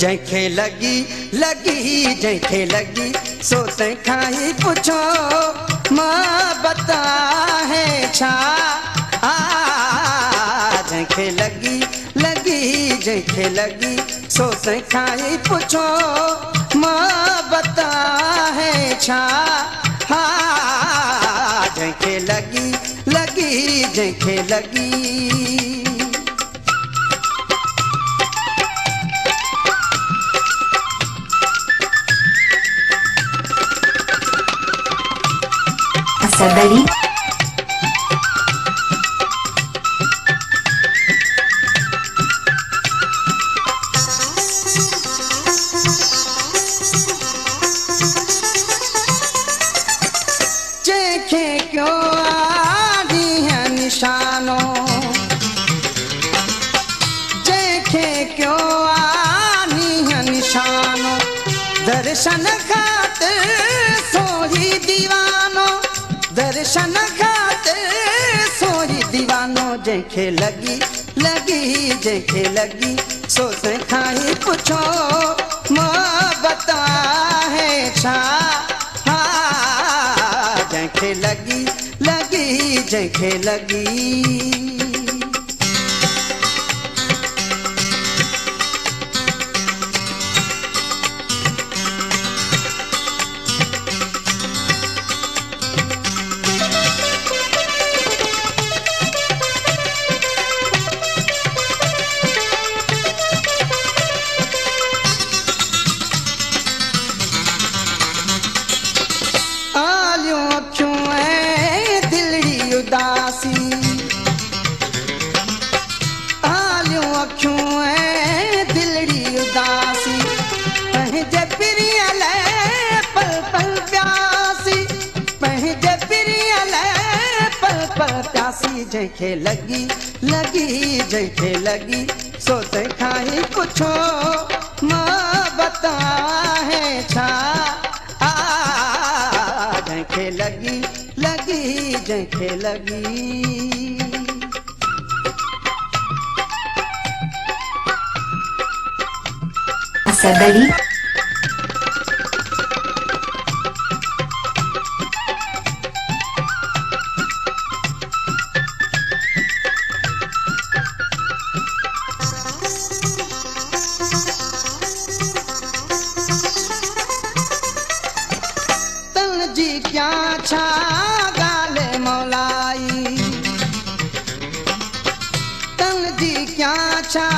जैखे लगी लगी जैखे लगी सो तैखा ही पुछो मां बता है छा जैखे लगी लगी जैखे लगी सो तैखा ही पुछो मां बता है छा जैखे लगी लगी जैखे लगी Sadari जैखे क्यों आदि है निशानों जैखे क्यों आनी है निशानों दर्शन खातिर सोही दीवानो दर्शन खातिर सोही दीवानो जैखे लगी लगी जैखे लगी सो तैखा ही पुछो मां बता है छा जैखे लगी लगी जैखे लगी उदासी आलियों अखियों है दिलड़ी उदासी पंहिंजे प्रिय लाइ पल पल प्यासी पंहिंजे प्रिय लाइ पल पल प्यासी जैखे लगी लगी जैखे लगी सो तैखा ही पुछो मां बता है छा जैखे लगी लगी जैखे लगी Sadari तन जी क्या छा गाले मौलाई तन जी क्या छा